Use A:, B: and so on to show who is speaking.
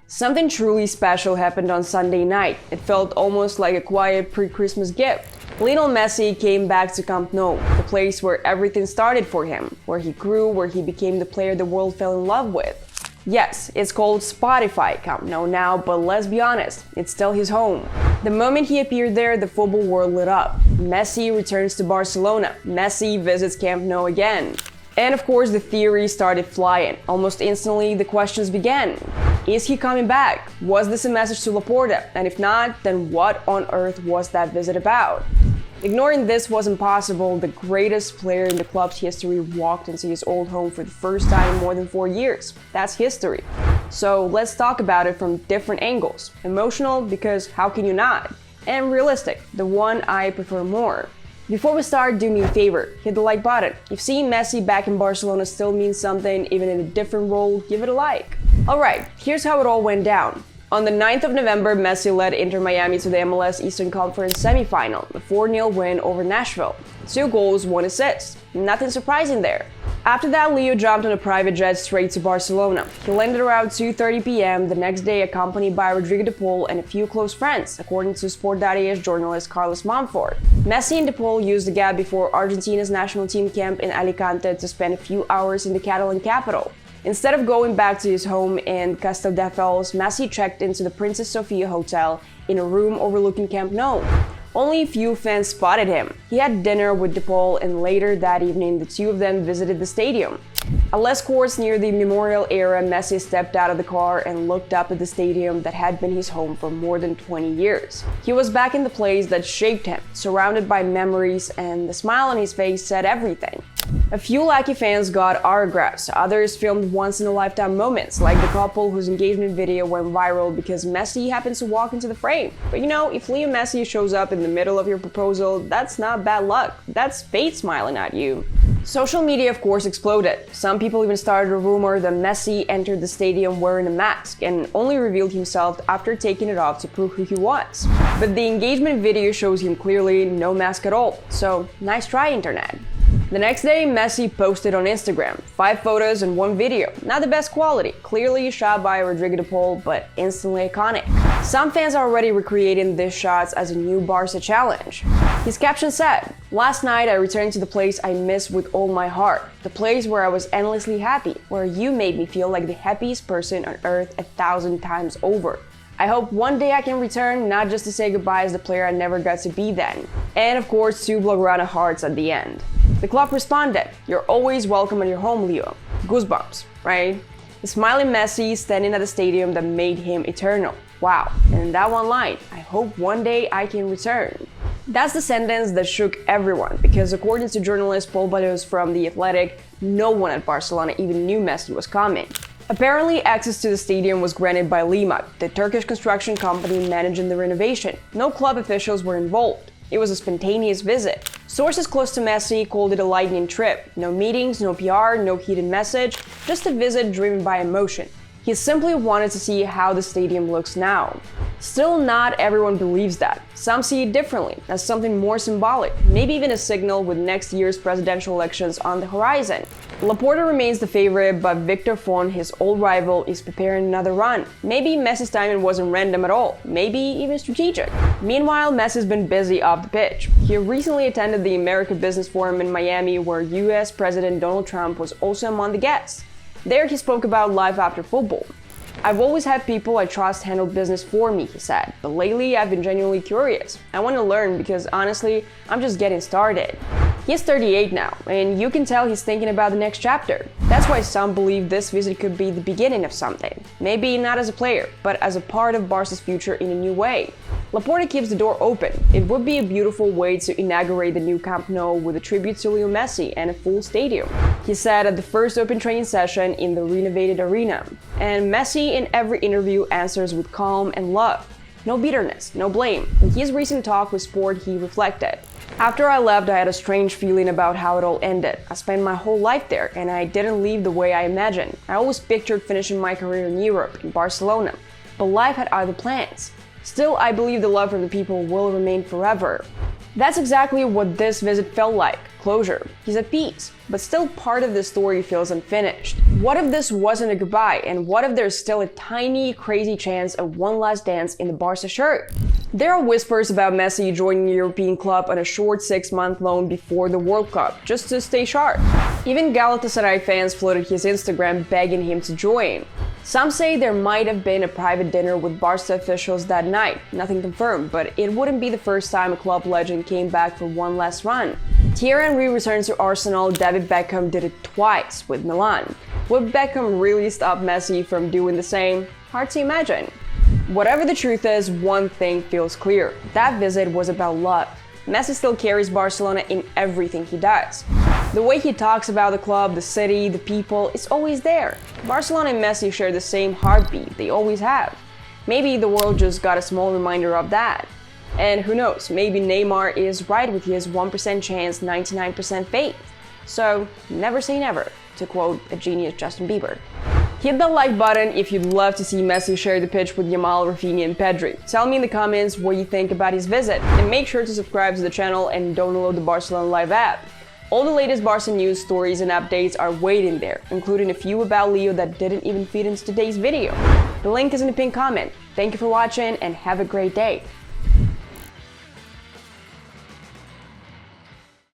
A: Something truly special happened on Sunday night. It felt almost like a quiet pre-Christmas gift. Lionel Messi came back to Camp Nou, the place where everything started for him, where he grew, where he became the player the world fell in love with. Yes, it's called Spotify Camp Nou now, but let's be honest, it's still his home. The moment he appeared there, the football world lit up. Messi returns to Barcelona. Messi visits Camp Nou again. And of course, the theories started flying. Almost instantly, the questions began. Is he coming back? Was this a message to Laporta? And if not, then what on earth was that visit about? Ignoring this was impossible. The greatest player in the club's history walked into his old home for the first time in more than 4 years. That's history. So let's talk about it from different angles. Emotional, because how can you not? And realistic, the one I prefer more. Before we start, do me a favor, hit the like button. If seeing Messi back in Barcelona still means something, even in a different role, give it a like. Alright, here's how it all went down. On the 9th of November, Messi led Inter Miami to the MLS Eastern Conference semifinal, a 4-0 win over Nashville. 2 goals, 1 assist. Nothing surprising there. After that, Leo jumped on a private jet straight to Barcelona. He landed around 2:30 p.m. the next day, accompanied by Rodrigo de Paul and a few close friends, according to Sport.es journalist Carlos Montfort. Messi and de Paul used the gap before Argentina's national team camp in Alicante to spend a few hours in the Catalan capital. Instead of going back to his home in Castelldefels, Messi checked into the Princess Sofia Hotel in a room overlooking Camp Nou. Only a few fans spotted him. He had dinner with de Paul, and later that evening, the two of them visited the stadium. At Les Courts near the Memorial area, Messi stepped out of the car and looked up at the stadium that had been his home for more than 20 years. He was back in the place that shaped him, surrounded by memories, and the smile on his face said everything. A few lucky fans got autographs, others filmed once-in-a-lifetime moments, like the couple whose engagement video went viral because Messi happens to walk into the frame. But you know, if Leo Messi shows up in the middle of your proposal, that's not bad luck, that's fate smiling at you. Social media, of course, exploded. Some people even started a rumor that Messi entered the stadium wearing a mask and only revealed himself after taking it off to prove who he was. But the engagement video shows him clearly no mask at all, so nice try, internet. The next day, Messi posted on Instagram 5 photos and 1 video. Not the best quality, clearly shot by Rodrigo de Paul, but instantly iconic. Some fans are already recreating these shots as a new Barca challenge. His caption said, "Last night I returned to the place I miss with all my heart, the place where I was endlessly happy, where you made me feel like the happiest person on earth 1,000 times over. I hope one day I can return, not just to say goodbye as the player I never got to be then." And of course, 2 Blaugrana hearts at the end. The club responded, "You're always welcome at your home, Leo." Goosebumps, right? The smiling Messi standing at the stadium that made him eternal. Wow. And that one line, "I hope one day I can return." That's the sentence that shook everyone, because according to journalist Paul Balos from The Athletic, no one at Barcelona even knew Messi was coming. Apparently, access to the stadium was granted by Limak, the Turkish construction company managing the renovation. No club officials were involved. It was a spontaneous visit. Sources close to Messi called it a lightning trip. No meetings, no PR, no hidden message, just a visit driven by emotion. He simply wanted to see how the stadium looks now. Still, not everyone believes that. Some see it differently, as something more symbolic, maybe even a signal with next year's presidential elections on the horizon. Laporta remains the favorite, but Victor Font, his old rival, is preparing another run. Maybe Messi's timing wasn't random at all, maybe even strategic. Meanwhile, Messi's been busy off the pitch. He recently attended the American Business Forum in Miami, where US President Donald Trump was also among the guests. There he spoke about life after football. "I've always had people I trust handle business for me," he said, "but lately I've been genuinely curious. I want to learn because honestly, I'm just getting started." He's 38 now, and you can tell he's thinking about the next chapter. That's why some believe this visit could be the beginning of something. Maybe not as a player, but as a part of Barca's future in a new way. Laporta keeps the door open. It would be a beautiful way to inaugurate the new Camp Nou with a tribute to Leo Messi and a full stadium, he said at the first open training session in the renovated arena. And Messi in every interview answers with calm and love. No bitterness, no blame. In his recent talk with Sport, he reflected, "After I left, I had a strange feeling about how it all ended. I spent my whole life there, and I didn't leave the way I imagined. I always pictured finishing my career in Europe, in Barcelona. But life had other plans. Still, I believe the love from the people will remain forever." That's exactly what this visit felt like. closure. He's at peace, but still part of the story feels unfinished. What if this wasn't a goodbye, and what if there's still a tiny, crazy chance of one last dance in the Barca shirt? There are whispers about Messi joining a European club on a short 6-month loan before the World Cup, just to stay sharp. Even Galatasaray fans flooded his Instagram begging him to join. Some say there might have been a private dinner with Barca officials that night, nothing confirmed, but it wouldn't be the first time a club legend came back for one last run. Thierry Henry returns to Arsenal, David Beckham did it twice with Milan. Would Beckham really stop Messi from doing the same? Hard to imagine. Whatever the truth is, one thing feels clear. That visit was about love. Messi still carries Barcelona in everything he does. The way he talks about the club, the city, the people, it's always there. Barcelona and Messi share the same heartbeat, they always have. Maybe the world just got a small reminder of that. And who knows, maybe Neymar is right with his 1% chance, 99% faith. So, never say never, to quote a genius Justin Bieber. Hit the like button if you'd love to see Messi share the pitch with Yamal, Rafinha, and Pedri. Tell me in the comments what you think about his visit, and make sure to subscribe to the channel and download the Barcelona Live app. All the latest Barca news, stories, and updates are waiting there, including a few about Leo that didn't even fit into today's video. The link is in the pinned comment. Thank you for watching, and have a great day.